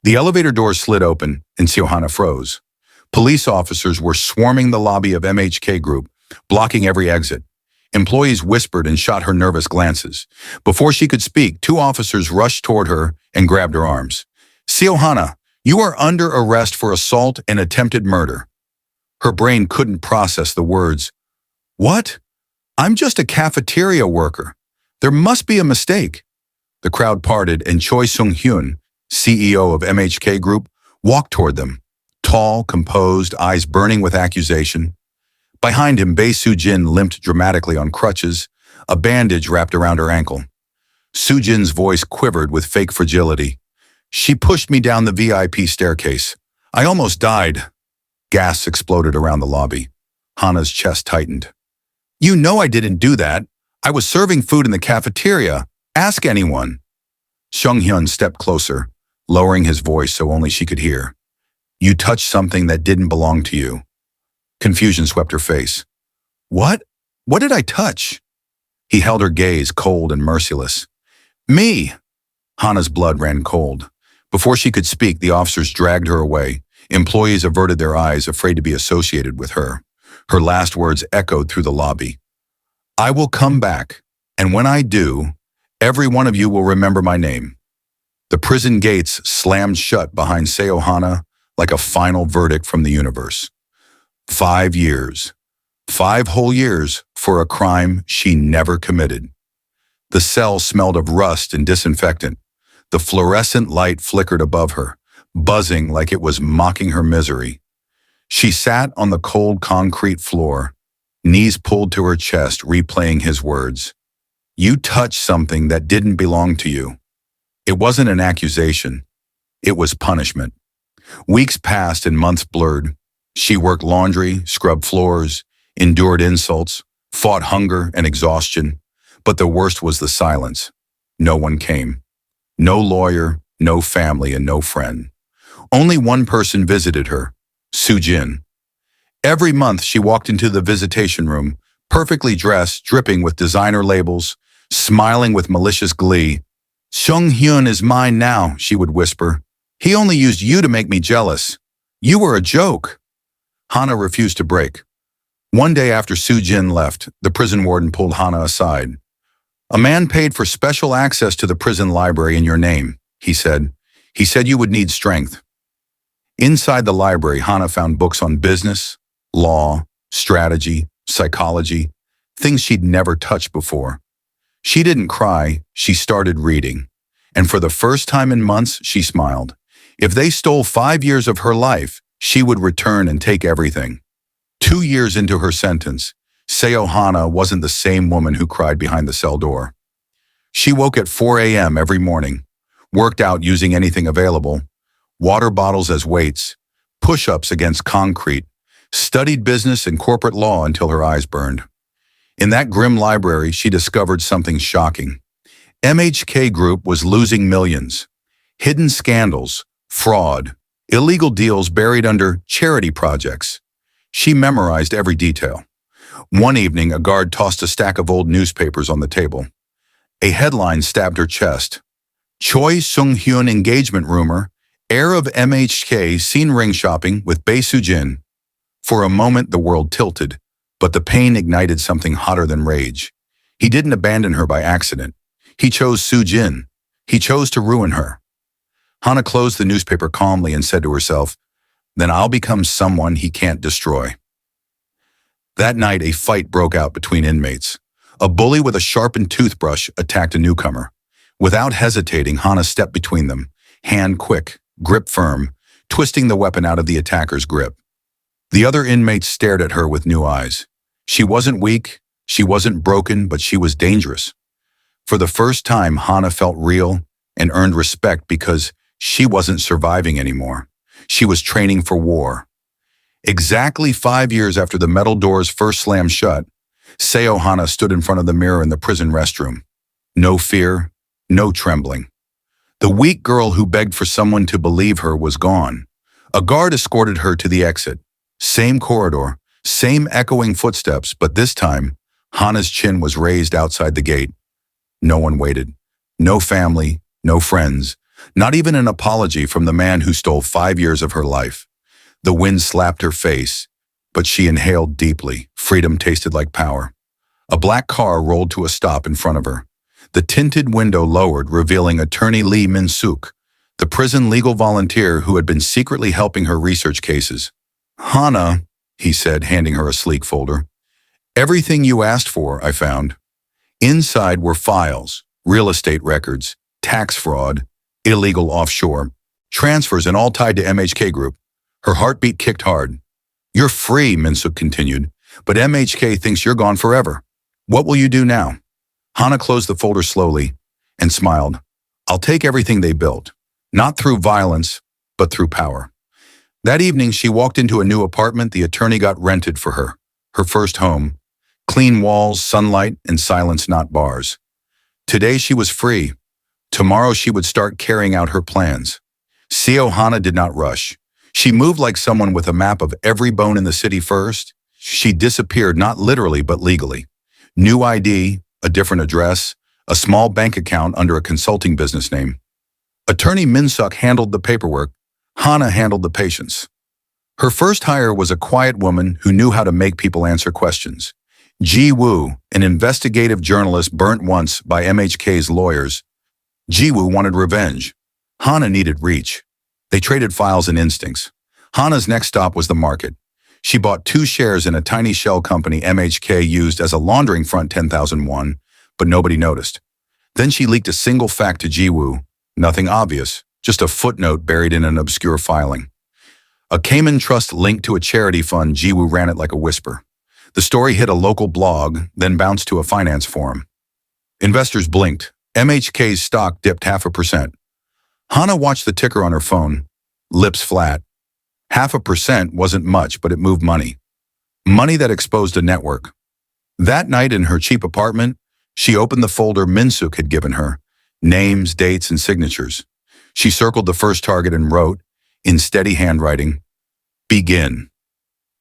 The elevator doors slid open, and Seo-Hana froze. Police officers were swarming the lobby of MHK Group, blocking every exit. Employees whispered and shot her nervous glances. Before she could speak, two officers rushed toward her and grabbed her arms. "Seo-Hana, you are under arrest for assault and attempted murder." Her brain couldn't process the words. "What? I'm just a cafeteria worker. There must be a mistake." The crowd parted and Choi Seung-Hyun, CEO of MHK Group, walked toward them. Tall, composed, eyes burning with accusation. Behind him, Bae Soo-Jin limped dramatically on crutches, a bandage wrapped around her ankle. Soo-Jin's voice quivered with fake fragility. "She pushed me down the VIP staircase. I almost died." Gasps exploded around the lobby. Hana's chest tightened. "You know I didn't do that. I was serving food in the cafeteria. Ask anyone." Seung-Hyun stepped closer, lowering his voice so only she could hear. "You touched something that didn't belong to you." Confusion swept her face. "What? What did I touch?" He held her gaze, cold and merciless. "Me!" Hana's blood ran cold. Before she could speak, the officers dragged her away. Employees averted their eyes, afraid to be associated with her. Her last words echoed through the lobby. "I will come back, and when I do, every one of you will remember my name." The prison gates slammed shut behind Seo-Hana like a final verdict from the universe. 5 years. 5 whole years for a crime she never committed. The cell smelled of rust and disinfectant. The fluorescent light flickered above her, buzzing like it was mocking her misery. She sat on the cold concrete floor, knees pulled to her chest, replaying his words. "You touched something that didn't belong to you." It wasn't an accusation. It was punishment. Weeks passed and months blurred. She worked laundry, scrubbed floors, endured insults, fought hunger and exhaustion. But the worst was the silence. No one came. No lawyer, no family, and no friend. Only one person visited her, Soo-Jin. Every month she walked into the visitation room, perfectly dressed, dripping with designer labels, smiling with malicious glee. "Seung-Hyun is mine now," she would whisper. "He only used you to make me jealous. You were a joke." Hana refused to break. One day after Soo-Jin left, the prison warden pulled Hana aside. "A man paid for special access to the prison library in your name," he said. "He said you would need strength." Inside the library, Hana found books on business, law, strategy, psychology, things she'd never touched before. She didn't cry, she started reading. And for the first time in months, she smiled. If they stole 5 years of her life, she would return and take everything. 2 years into her sentence, Seo-Hana wasn't the same woman who cried behind the cell door. She woke at 4 a.m. every morning, worked out using anything available, water bottles as weights, push-ups against concrete, studied business and corporate law until her eyes burned. In that grim library, she discovered something shocking. MHK Group was losing millions. Hidden scandals, fraud, illegal deals buried under charity projects. She memorized every detail. One evening, a guard tossed a stack of old newspapers on the table. A headline stabbed her chest. "Choi Seung-Hyun engagement rumor, heir of MHK seen ring shopping with Bae Soo-Jin." For a moment, the world tilted, but the pain ignited something hotter than rage. He didn't abandon her by accident. He chose Soo-Jin. He chose to ruin her. Hana closed the newspaper calmly and said to herself, "Then I'll become someone he can't destroy." That night, a fight broke out between inmates. A bully with a sharpened toothbrush attacked a newcomer. Without hesitating, Hana stepped between them, hand quick, grip firm, twisting the weapon out of the attacker's grip. The other inmates stared at her with new eyes. She wasn't weak, she wasn't broken, but she was dangerous. For the first time, Hana felt real and earned respect because she wasn't surviving anymore. She was training for war. Exactly 5 years after the metal doors first slammed shut, Seo-Hana stood in front of the mirror in the prison restroom. No fear, no trembling. The weak girl who begged for someone to believe her was gone. A guard escorted her to the exit. Same corridor, same echoing footsteps, but this time, Hana's chin was raised outside the gate. No one waited. No family, no friends. Not even an apology from the man who stole 5 years of her life. The wind slapped her face, but she inhaled deeply. Freedom tasted like power. A black car rolled to a stop in front of her. The tinted window lowered, revealing attorney Lee Min-suk, the prison legal volunteer who had been secretly helping her research cases. "Hana," he said, handing her a sleek folder. "Everything you asked for, I found." Inside were files, real estate records, tax fraud, illegal offshore, transfers, and all tied to MHK Group. Her heartbeat kicked hard. "You're free," Min-suk continued, "but MHK thinks you're gone forever. What will you do now?" Hana closed the folder slowly and smiled. "I'll take everything they built, not through violence, but through power." That evening, she walked into a new apartment the attorney got rented for her, her first home. Clean walls, sunlight, and silence, not bars. Today she was free. Tomorrow she would start carrying out her plans. Seo-Hana did not rush. She moved like someone with a map of every bone in the city first. She disappeared, not literally, but legally. New ID, a different address, a small bank account under a consulting business name. Attorney Min-suk handled the paperwork. Hana handled the patience. Her first hire was a quiet woman who knew how to make people answer questions. Ji-woo, an investigative journalist burnt once by MHK's lawyers. Ji-woo wanted revenge. Hana needed reach. They traded files and instincts. Hana's next stop was the market. She bought 2 shares in a tiny shell company MHK used as a laundering front, 10,000 won, but nobody noticed. Then she leaked a single fact to Ji-woo. Nothing obvious, just a footnote buried in an obscure filing. A Cayman trust linked to a charity fund. Ji-woo ran it like a whisper. The story hit a local blog, then bounced to a finance forum. Investors blinked. MHK's stock dipped 0.5%. Hana watched the ticker on her phone, lips flat. 0.5% wasn't much, but it moved money. Money that exposed a network. That night in her cheap apartment, she opened the folder Min-suk had given her, names, dates, and signatures. She circled the first target and wrote, in steady handwriting, "Begin."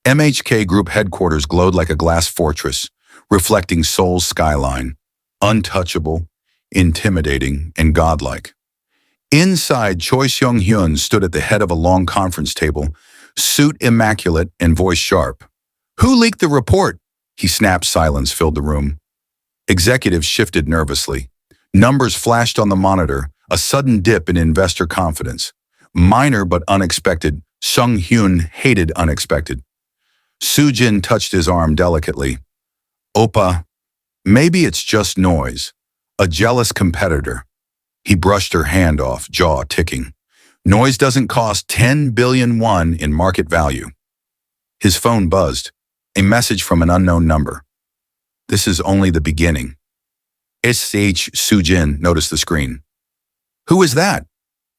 MHK Group headquarters glowed like a glass fortress, reflecting Seoul's skyline, untouchable, intimidating, and godlike. Inside, Choi Seung-Hyun stood at the head of a long conference table, suit immaculate and voice sharp. "Who leaked the report?" he snapped. Silence filled the room. Executives shifted nervously. Numbers flashed on the monitor, a sudden dip in investor confidence. Minor but unexpected. Seung-Hyun hated unexpected. Soo-Jin touched his arm delicately. "Oppa, maybe it's just noise. A jealous competitor." He brushed her hand off, jaw ticking. "Noise doesn't cost 10 billion won in market value." His phone buzzed. A message from an unknown number. "This is only the beginning." SH Soo-Jin noticed the screen. "Who is that?"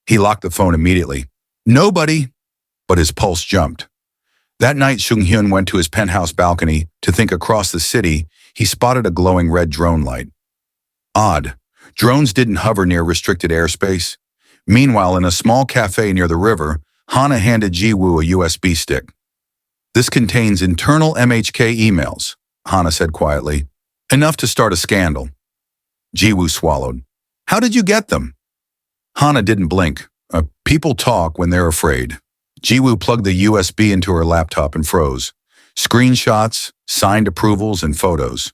He locked the phone immediately. "Nobody." But his pulse jumped. That night, Seung-Hyun went to his penthouse balcony to think. Across the city, he spotted a glowing red drone light. Odd. Drones didn't hover near restricted airspace. Meanwhile, in a small cafe near the river, Hana handed Ji-woo a USB stick. "This contains internal MHK emails," Hana said quietly. "Enough to start a scandal." Ji-woo swallowed. "How did you get them?" Hana didn't blink. People talk when they're afraid. Ji-woo plugged the USB into her laptop and froze. Screenshots, signed approvals, and photos.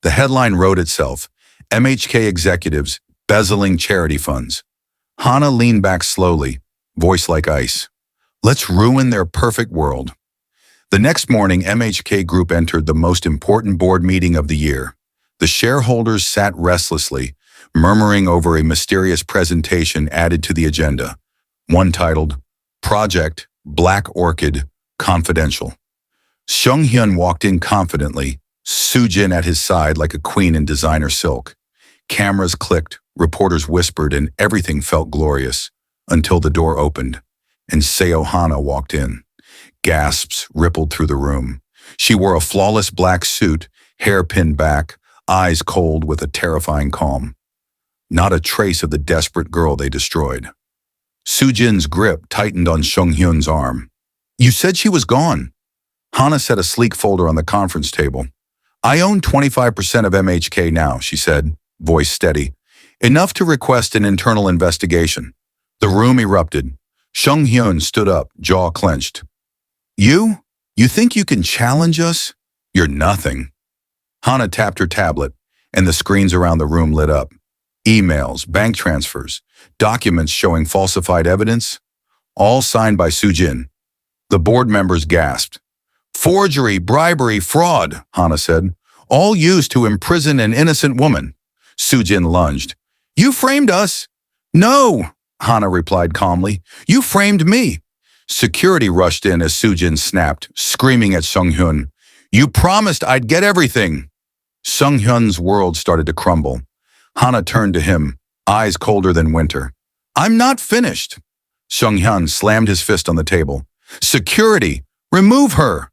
The headline wrote itself, MHK executives bezeling charity funds. Hana leaned back slowly, voice like ice. "Let's ruin their perfect world." The next morning, MHK Group entered the most important board meeting of the year. The shareholders sat restlessly, murmuring over a mysterious presentation added to the agenda. One titled, Project Black Orchid Confidential. Seung-Hyun walked in confidently, Soo-Jin at his side like a queen in designer silk. Cameras clicked, reporters whispered, and everything felt glorious, until the door opened, and Seo-Hana walked in. Gasps rippled through the room. She wore a flawless black suit, hair pinned back, eyes cold with a terrifying calm. Not a trace of the desperate girl they destroyed. Soo-Jin's grip tightened on Seung-Hyun's arm. "You said she was gone." Hana set a sleek folder on the conference table. "I own 25% of MHK now," she said, voice steady. "Enough to request an internal investigation. The room erupted. Seung-Hyun stood up, jaw clenched. You? You think you can challenge us? You're nothing. Hana tapped her tablet, and the screens around the room lit up. Emails, bank transfers, documents showing falsified evidence, all signed by Soo-Jin. The board members gasped. Forgery, bribery, fraud, Hana said, all used to imprison an innocent woman. Soo-Jin lunged. You framed us. No, Hana replied calmly. You framed me. Security rushed in as Soo-Jin snapped, screaming at Seung-Hyun. You promised I'd get everything. Seung-Hyun's world started to crumble. Hana turned to him, eyes colder than winter. I'm not finished. Seung-Hyun slammed his fist on the table. Security! Remove her!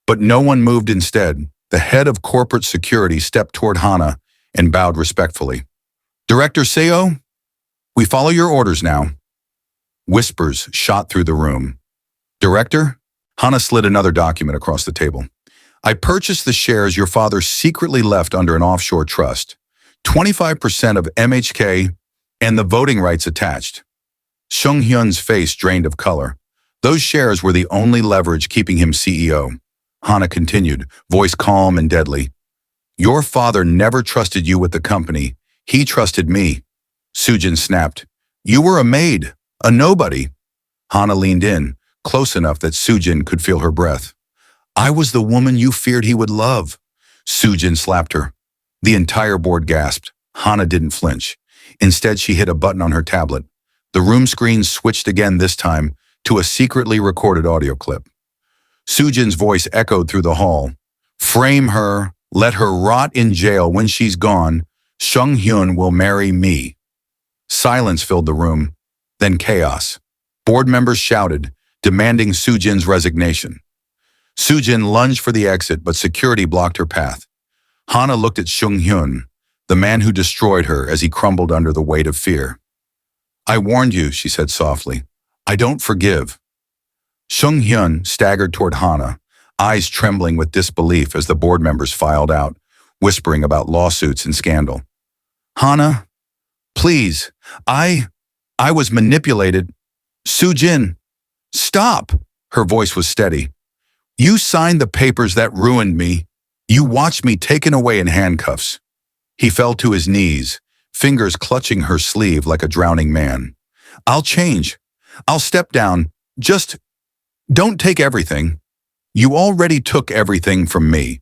But no one moved instead. The head of corporate security stepped toward Hana and bowed respectfully. Director Seo, we follow your orders now. Whispers shot through the room. Director? Hana slid another document across the table. I purchased the shares your father secretly left under an offshore trust. 25% of MHK and the voting rights attached. Seung-Hyun's face drained of color. Those shares were the only leverage keeping him CEO. Hana continued, voice calm and deadly. Your father never trusted you with the company. He trusted me. Soo-Jin snapped. You were a maid, a nobody. Hana leaned in, close enough that Soo-Jin could feel her breath. I was the woman you feared he would love. Soo-Jin slapped her. The entire board gasped. Hana didn't flinch. Instead, she hit a button on her tablet. The room screen switched again, this time to a secretly recorded audio clip. Soo-Jin's voice echoed through the hall. Frame her, let her rot in jail. When she's gone, Seung-Hyun will marry me. Silence filled the room, then chaos. Board members shouted, demanding Soo-Jin's resignation. Soo-Jin lunged for the exit, but security blocked her path. Hana looked at Seung-Hyun, the man who destroyed her, as he crumbled under the weight of fear. I warned you, she said softly. I don't forgive. Seung-Hyun staggered toward Hana, eyes trembling with disbelief as the board members filed out, whispering about lawsuits and scandal. Hana, please, I was manipulated. Soo-Jin, stop! Her voice was steady. You signed the papers that ruined me. You watched me taken away in handcuffs. He fell to his knees, fingers clutching her sleeve like a drowning man. I'll change. I'll step down. Just don't take everything. You already took everything from me.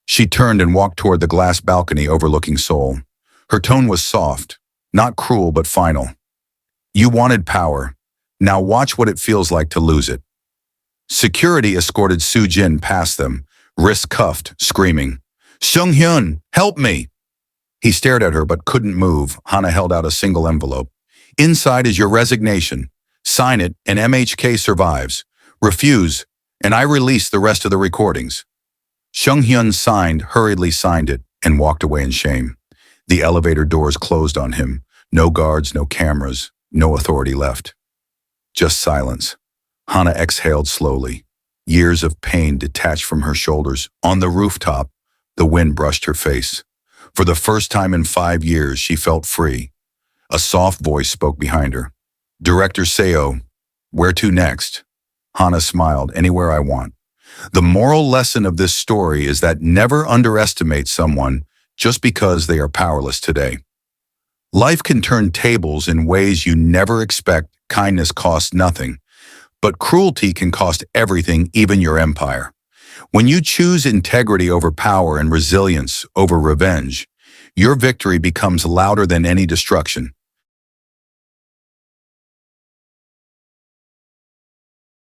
She turned and walked toward the glass balcony overlooking Seoul. Her tone was soft, not cruel but final. You wanted power. Now watch what it feels like to lose it. Security escorted Soo-Jin past them, wrists cuffed, screaming, Seung-Hyun, help me! He stared at her but couldn't move. Hana held out a single envelope. Inside is your resignation. Sign it and MHK survives. Refuse, and I release the rest of the recordings. Seung-Hyun hurriedly signed it, and walked away in shame. The elevator doors closed on him. No guards, no cameras, no authority left. Just silence. Hana exhaled slowly. Years of pain detached from her shoulders. On the rooftop, the wind brushed her face. For the first time in 5 years, she felt free. A soft voice spoke behind her. Director Seo, where to next? Hana smiled, anywhere I want. The moral lesson of this story is that never underestimate someone just because they are powerless today. Life can turn tables in ways you never expect. Kindness costs nothing, but cruelty can cost everything, even your empire. When you choose integrity over power and resilience over revenge, your victory becomes louder than any destruction.